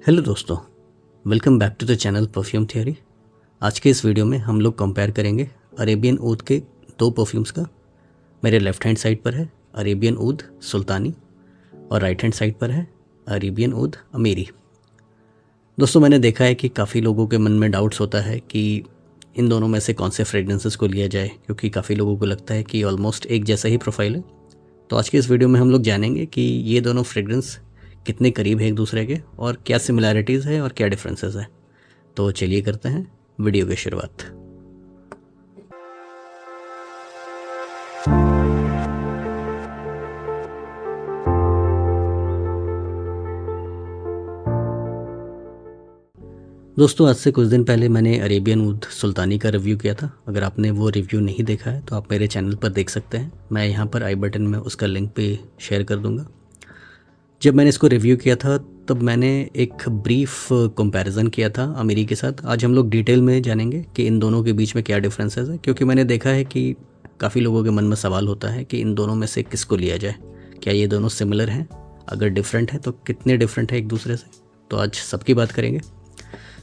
Hello दोस्तों, welcome back to the channel perfume theory. आज के इस वीडियो में हम लोग कंपेयर करेंगे अरेबियन ऊद के दो परफ्यूम्स का। मेरे लेफ़्ट हैंड साइड पर है अरेबियन ऊद सुल्तानी और राइट हैंड साइड पर है अरेबियन ऊद अमीरी। दोस्तों, मैंने देखा है कि काफ़ी लोगों के मन में डाउट्स होता है कि इन दोनों में से कौन से फ्रेगरेंसेस को लिया जाए, क्योंकि काफ़ी लोगों को लगता है कि ऑलमोस्ट एक जैसा ही प्रोफाइल है। तो आज के इस वीडियो में हम लोग जानेंगे कि ये दोनों फ्रेगरेंस कितने करीब है एक दूसरे के और क्या सिमिलैरिटीज़ है और क्या डिफरेंसेस है। तो चलिए करते हैं वीडियो की शुरुआत। दोस्तों, आज से कुछ दिन पहले मैंने अरेबियन ऊद सुल्तानी का रिव्यू किया था। अगर आपने वो रिव्यू नहीं देखा है तो आप मेरे चैनल पर देख सकते हैं। मैं यहाँ पर आई बटन में उसका लिंक पे शेयर कर दूँगा। जब मैंने इसको रिव्यू किया था तब मैंने एक ब्रीफ कंपैरिजन किया था अमीरी के साथ। आज हम लोग डिटेल में जानेंगे कि इन दोनों के बीच में क्या डिफरेंसेस है, क्योंकि मैंने देखा है कि काफ़ी लोगों के मन में सवाल होता है कि इन दोनों में से किसको लिया जाए। क्या ये दोनों सिमिलर हैं? अगर डिफरेंट है तो कितने डिफरेंट है एक दूसरे से? तो आज सबकी बात करेंगे।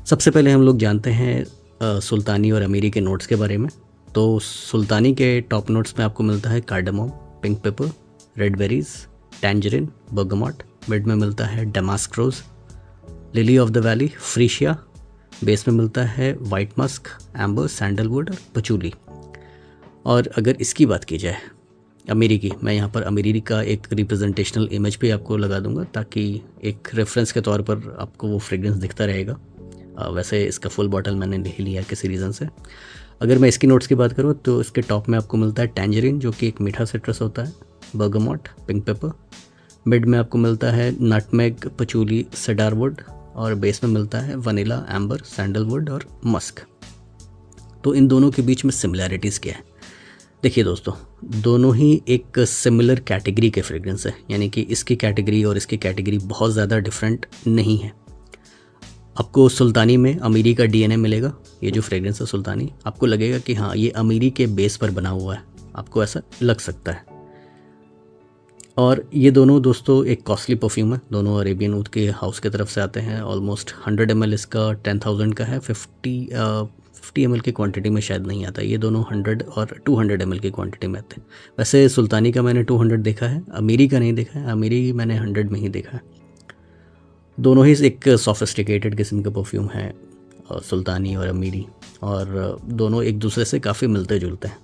सबसे पहले हम लोग जानते हैं सुल्तानी और अमीरी के नोट्स के बारे में। तो सुल्तानी के टॉप नोट्स में आपको मिलता है cardamom, pink pepper, red berries, tangerine, bergamot. Mid में मिलता है damask rose, lily of the valley, freesia. Base में मिलता है वाइट मस्क, एम्बर, सैंडलवुड और पचूली। और अगर इसकी बात की जाए अमीरी की, मैं यहाँ पर अमीरी का एक रिप्रेजेंटेशनल इमेज भी आपको लगा दूंगा ताकि एक रेफरेंस के तौर पर आपको वो फ्रेग्रेंस दिखता रहेगा। वैसे इसका फुल बॉटल मैंने नहीं लिया किसी रीज़न से। अगर मैं इसकी नोट्स की बात करूँ तो इसके टॉप में आपको मिलता है टैंजरिन, जो कि एक मीठा सिट्रस होता है, बर्गमॉट, पिंक पेपर। मिड में आपको मिलता है नटमेग, पचूली, सेडारवुड। और बेस में मिलता है वनीला, एम्बर, सैंडलवुड और मस्क। तो इन दोनों के बीच में सिमिलैरिटीज़ क्या है? देखिए दोस्तों, दोनों ही एक सिमिलर कैटेगरी के फ्रेग्रेंस है, यानी कि इसकी कैटेगरी और इसकी कैटेगरी बहुत ज़्यादा डिफरेंट नहीं है। आपको सुल्तानी में अमीरी का डीएनए मिलेगा। ये जो फ्रेग्रेंस है सुल्तानी, आपको लगेगा कि हाँ, ये अमीरी के बेस पर बना हुआ है, आपको ऐसा लग सकता है। और ये दोनों दोस्तों एक कॉस्टली परफ्यूम है। दोनों अरेबियन ऊद के हाउस की तरफ से आते हैं। ऑलमोस्ट 100 ml इसका 10,000 का है। 50 ml की क्वांटिटी में शायद नहीं आता। ये दोनों 100 और 200 ml की क्वांटिटी में आते हैं। वैसे सुल्तानी का मैंने 200 देखा है, अमीरी का नहीं देखा है। अमीरी मैंने 100 में ही देखा है। दोनों ही एक सोफिस्टिकेटेड किस्म का परफ्यूम है, सुल्तानी और अमीरी, और दोनों एक दूसरे से काफ़ी मिलते जुलते हैं।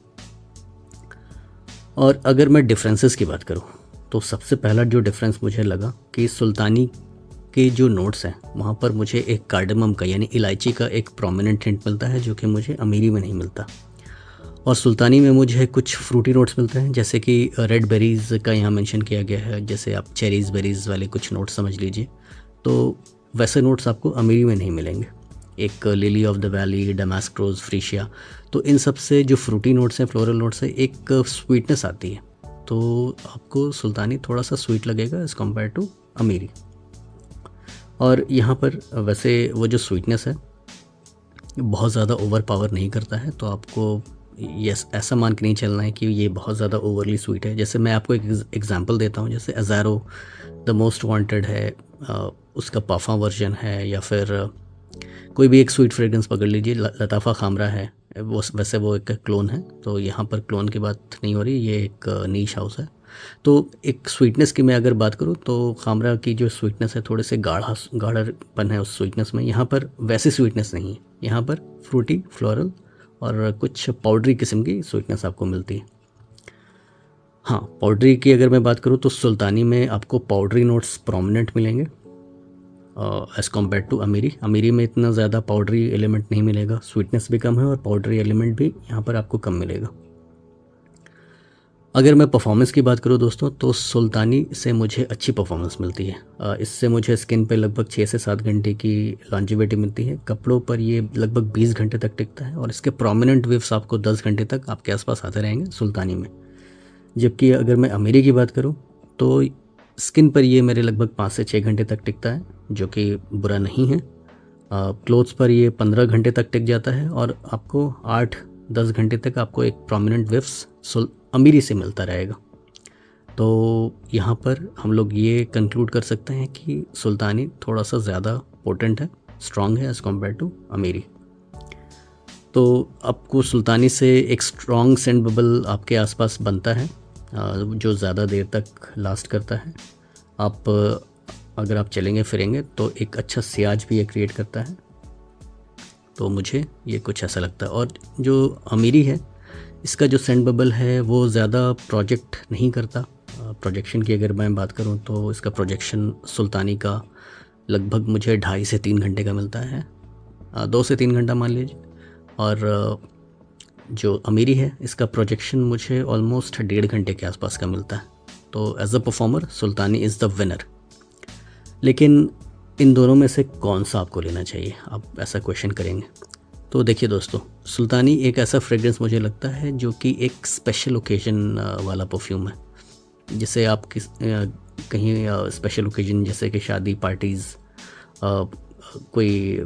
और अगर मैं डिफरेंसेस की बात करूँ तो सबसे पहला जो डिफरेंस मुझे लगा कि सुल्तानी के जो नोट्स हैं वहाँ पर मुझे एक कार्डमम का, यानी इलायची का एक प्रोमिनेंट हिंट मिलता है, जो कि मुझे अमीरी में नहीं मिलता। और सुल्तानी में मुझे कुछ फ्रूटी नोट्स मिलते हैं, जैसे कि रेड बेरीज़ का यहाँ मेंशन किया गया है, जैसे आप चेरीज़ बेरीज़ वाले कुछ नोट्स समझ लीजिए। तो वैसे नोट्स आपको अमीरी में नहीं मिलेंगे। एक lily of the valley, डमास्क rose, Freesia, तो इन सब से जो फ्रूटी नोट्स हैं, फ्लोरल नोट्स हैं, एक स्वीटनेस आती है। तो आपको सुल्तानी थोड़ा सा स्वीट लगेगा एज़ कम्पेयर टू अमीरी। और यहाँ पर वैसे वो जो स्वीटनेस है बहुत ज़्यादा ओवर पावर नहीं करता है, तो आपको यस ऐसा मान के नहीं चलना है कि ये बहुत ज़्यादा ओवरली स्वीट है। जैसे मैं आपको एक एग्जांपल देता हूँ, जैसे अज़ारो द मोस्ट वांटेड है, उसका पाफा वर्जन है, या फिर कोई भी एक स्वीट फ्रेग्रेंस पकड़ लीजिए, लताफ़ा खामरा है, वो वैसे वो एक क्लोन है। तो यहाँ पर क्लोन की बात नहीं हो रही, ये एक नीश हाउस है। तो एक स्वीटनेस की मैं अगर बात करूँ तो खामरा की जो स्वीटनेस है, थोड़े से गाढ़ापन है उस स्वीटनेस में। यहाँ पर वैसी स्वीटनेस नहीं है। यहाँ पर फ्रूटी, फ्लोरल और कुछ पाउडरी किस्म की स्वीटनेस आपको मिलती है। हाँ, पाउडरी की अगर मैं बात करूँ तो सुल्तानी में आपको पाउडरी नोट्स प्रोमिनेंट मिलेंगे एज़ कम्पेयर टू अमीरी। अमीरी में इतना ज़्यादा पाउडरी एलिमेंट नहीं मिलेगा, स्वीटनेस भी कम है और पाउडरी एलिमेंट भी यहाँ पर आपको कम मिलेगा। अगर मैं परफॉर्मेंस की बात करूँ दोस्तों, तो सुल्तानी से मुझे अच्छी परफॉर्मेंस मिलती है। इससे मुझे स्किन पे लगभग 6 से 7 घंटे की लॉन्जिविटी मिलती है। कपड़ों पर ये लगभग 20 घंटे तक टिकता है और इसके प्रोमिनेंट वेव्स आपको 10 घंटे तक आपके आसपास आते रहेंगे सुल्तानी में। जबकि अगर मैं अमीरी की बात करूँ तो स्किन पर ये मेरे लगभग 5 से 6 घंटे तक टिकता है, जो कि बुरा नहीं है। क्लोथ्स पर ये 15 घंटे तक टिक जाता है और आपको 8-10 घंटे तक आपको एक प्रोमिनेंट वेव्स अमीरी से मिलता रहेगा। तो यहाँ पर हम लोग ये कंक्लूड कर सकते हैं कि सुल्तानी थोड़ा सा ज़्यादा पोटेंट है, स्ट्रॉन्ग है एज़ कम्पेयर टू अमीरी। तो आपको सुल्तानी से एक स्ट्रॉन्ग सेंट बबल आपके आसपास बनता है जो ज़्यादा देर तक लास्ट करता है। आप अगर आप चलेंगे फिरेंगे तो एक अच्छा सियाज भी ये क्रिएट करता है। तो मुझे ये कुछ ऐसा लगता है। और जो अमीरी है इसका जो सेंट बबल है वो ज़्यादा प्रोजेक्ट नहीं करता। प्रोजेक्शन की अगर मैं बात करूं तो इसका प्रोजेक्शन सुल्तानी का लगभग मुझे 2.5 से 3 घंटे का मिलता है, 2 से 3 घंटा मान लीजिए। और जो अमीरी है इसका प्रोजेक्शन मुझे ऑलमोस्ट 1.5 घंटे के आसपास का मिलता है। तो as a performer Sultani is the winner. लेकिन इन दोनों में से कौन सा आपको लेना चाहिए, आप ऐसा क्वेश्चन करेंगे। तो देखिए दोस्तों, सुल्तानी एक ऐसा फ्रेग्रेंस मुझे लगता है जो कि एक स्पेशल ओकेजन वाला परफ्यूम है, जिसे आप कहीं स्पेशल ओकेजन जैसे कि शादी पार्टीज़, कोई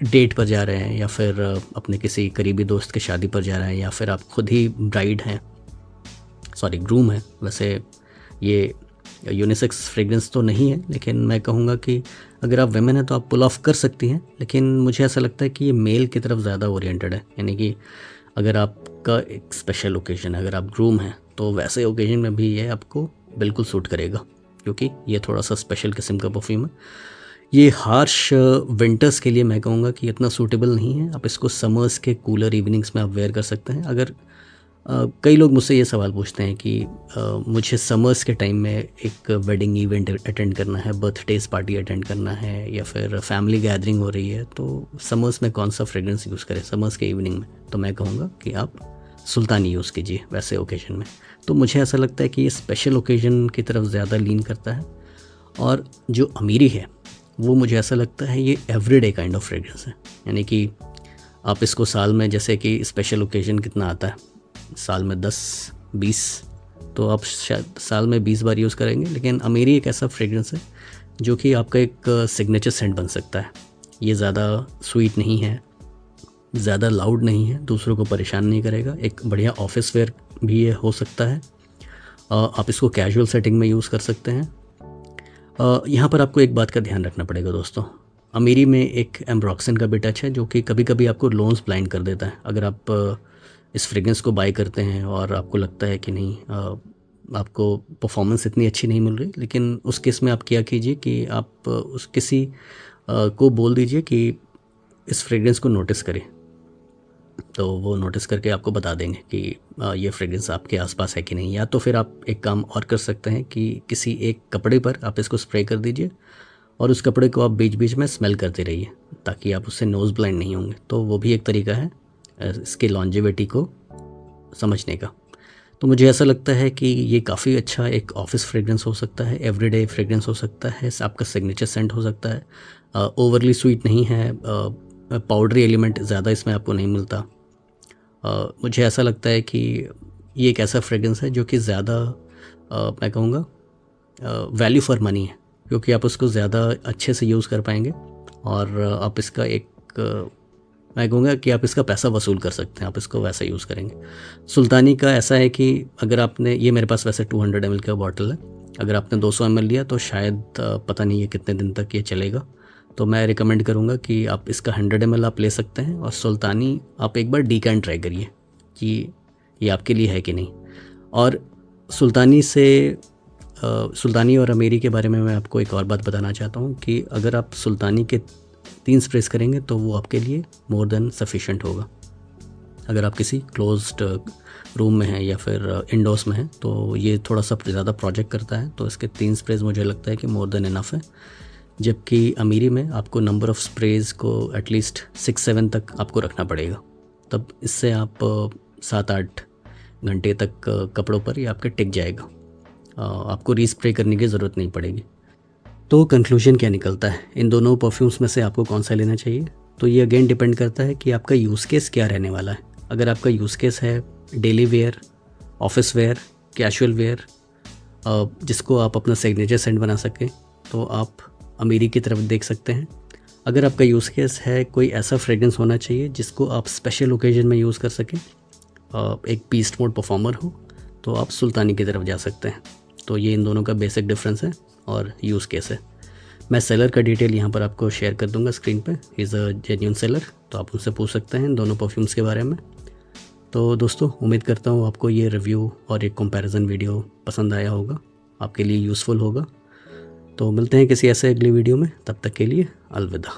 डेट पर जा रहे हैं या फिर अपने किसी करीबी दोस्त के शादी पर जा रहे हैं, या फिर आप खुद ही ब्राइड हैं, ग्रूम है। वैसे ये यूनिसेक्स फ्रेग्रेंस तो नहीं है, लेकिन मैं कहूँगा कि अगर आप वेमेन हैं तो आप पुल ऑफ कर सकती हैं। लेकिन मुझे ऐसा लगता है कि ये मेल की तरफ ज़्यादा ओरिएंटेड है। यानी कि अगर आपका एक स्पेशल ओकेजन है, अगर आप ग्रूम हैं, तो वैसे ओकेजन में भी ये आपको बिल्कुल सूट करेगा, क्योंकि ये थोड़ा सा स्पेशल किस्म का परफ्यूम है। ये हार्श विंटर्स के लिए मैं कहूँगा कि इतना सूटेबल नहीं है। आप इसको समर्स के कूलर इवनिंग्स में आप वेयर कर सकते हैं। अगर कई लोग मुझसे ये सवाल पूछते हैं कि मुझे समर्स के टाइम में एक वेडिंग इवेंट अटेंड करना है, बर्थडेज पार्टी अटेंड करना है, या फिर फैमिली गैदरिंग हो रही है, तो समर्स में कौन सा फ्रेग्रेंस यूज़ करें समर्स के इवनिंग में। तो मैं कहूँगा कि आप सुल्तानी यूज़ कीजिए वैसे ओकेजन में। तो मुझे ऐसा लगता है कि ये स्पेशल ओकेजन की तरफ ज़्यादा लीन करता है। और जो अमीरी है वो मुझे ऐसा लगता है ये एवरीडे काइंड ऑफ फ्रेग्रेंस है। यानी कि आप इसको साल में, जैसे कि स्पेशल ओकेजन कितना आता है साल में, 10-20, तो आप शायद साल में 20 बार यूज़ करेंगे। लेकिन अमीरी एक ऐसा फ्रेग्रेंस है जो कि आपका एक सिग्नेचर सेंट बन सकता है। ये ज़्यादा स्वीट नहीं है, ज़्यादा लाउड नहीं है, दूसरों को परेशान नहीं करेगा, एक बढ़िया ऑफिस वेयर भी ये हो सकता है। आप इसको कैजुअल सेटिंग में यूज़ कर सकते हैं। यहाँ पर आपको एक बात का ध्यान रखना पड़ेगा दोस्तों, अमीरी में एक एम्ब्रॉक्सिन का भी टच है जो कि कभी कभी आपको लोन्स ब्लाइंड कर देता है। अगर आप इस फ्रेग्रेंस को बाय करते हैं और आपको लगता है कि नहीं, आपको परफॉर्मेंस इतनी अच्छी नहीं मिल रही, लेकिन उस केस में आप क्या कीजिए कि आप उस किसी को बोल दीजिए कि इस फ्रेग्रेंस को नोटिस करें, तो वो नोटिस करके आपको बता देंगे कि ये फ्रेग्रेंस आपके आसपास है कि नहीं। या तो फिर आप एक काम और कर सकते हैं कि किसी एक कपड़े पर आप इसको स्प्रे कर दीजिए और उस कपड़े को आप बीच बीच में स्मेल करते रहिए, ताकि आप उससे नोज़ ब्लाइंड नहीं होंगे। तो वो भी एक तरीका है इसके लॉन्जेविटी को समझने का। तो मुझे ऐसा लगता है कि ये काफ़ी अच्छा एक ऑफिस फ्रेग्रेंस हो सकता है, एवरीडे फ्रेग्रेंस हो सकता है, आपका सिग्नेचर सेंट हो सकता है। ओवरली स्वीट नहीं है, पाउडरी एलिमेंट ज़्यादा इसमें आपको नहीं मिलता। मुझे ऐसा लगता है कि ये एक ऐसा फ्रेग्रेंस है जो कि ज़्यादा मैं कहूँगा वैल्यू फॉर मनी है, क्योंकि आप उसको ज़्यादा अच्छे से यूज़ कर पाएंगे और आप इसका एक मैं कहूँगा कि आप इसका पैसा वसूल कर सकते हैं, आप इसको वैसा यूज़ करेंगे। सुल्तानी का ऐसा है कि अगर आपने, ये मेरे पास वैसे 200 ml का बॉटल है, अगर आपने 200 ml लिया तो शायद पता नहीं है कितने दिन तक ये चलेगा। तो मैं रिकमेंड करूँगा कि आप इसका 100 ml आप ले सकते हैं, और सुल्तानी आप एक बार डीकैंट ट्राई करिए कि ये आपके लिए है कि नहीं। और सुल्तानी और अमीरी के बारे में मैं आपको एक और बात बताना चाहता हूँ कि अगर आप सुल्तानी के 3 स्प्रेस करेंगे तो वो आपके लिए मोर देन सफिशेंट होगा। अगर आप किसी क्लोज्ड रूम में हैं या फिर इंडोर्स में हैं तो ये थोड़ा सा ज़्यादा प्रोजेक्ट करता है, तो इसके 3 स्प्रेज मुझे लगता है कि मोर देन इनफ है। जबकि अमीरी में आपको नंबर ऑफ़ स्प्रेज को एटलीस्ट 6-7 तक आपको रखना पड़ेगा, तब इससे आप 7-8 घंटे तक कपड़ों पर ये आपके टिक जाएगा। आपको रीस्प्रे करने की ज़रूरत नहीं पड़ेगी। तो कंक्लूजन क्या निकलता है, इन दोनों परफ्यूम्स में से आपको कौन सा लेना चाहिए? तो ये अगेन डिपेंड करता है कि आपका यूज़ केस क्या रहने वाला है। अगर आपका यूज़ केस है daily wear, office where, casual wear, जिसको आप अपना सिग्नेचर सेंट बना सकें, तो आप अमीरी की तरफ देख सकते हैं। अगर आपका यूज़ केस है कोई ऐसा फ्रेग्रेंस होना चाहिए जिसको आप स्पेशल ओकेजन में यूज़ कर सकें, एक पीस्ट मोड परफॉर्मर हो, तो आप सुल्तानी की तरफ जा सकते हैं। तो ये इन दोनों का बेसिक डिफरेंस है और यूज़ केस है। मैं सेलर का डिटेल यहाँ पर आपको शेयर कर दूँगा स्क्रीन पे। He is a genuine seller, तो आप उनसे पूछ सकते हैं दोनों परफ्यूम्स के बारे में। तो दोस्तों उम्मीद करता हूँ आपको ये रिव्यू और एक कंपैरिजन वीडियो पसंद आया होगा, आपके लिए यूज़फुल होगा। तो मिलते हैं किसी ऐसे अगली वीडियो में, तब तक के लिए अलविदा।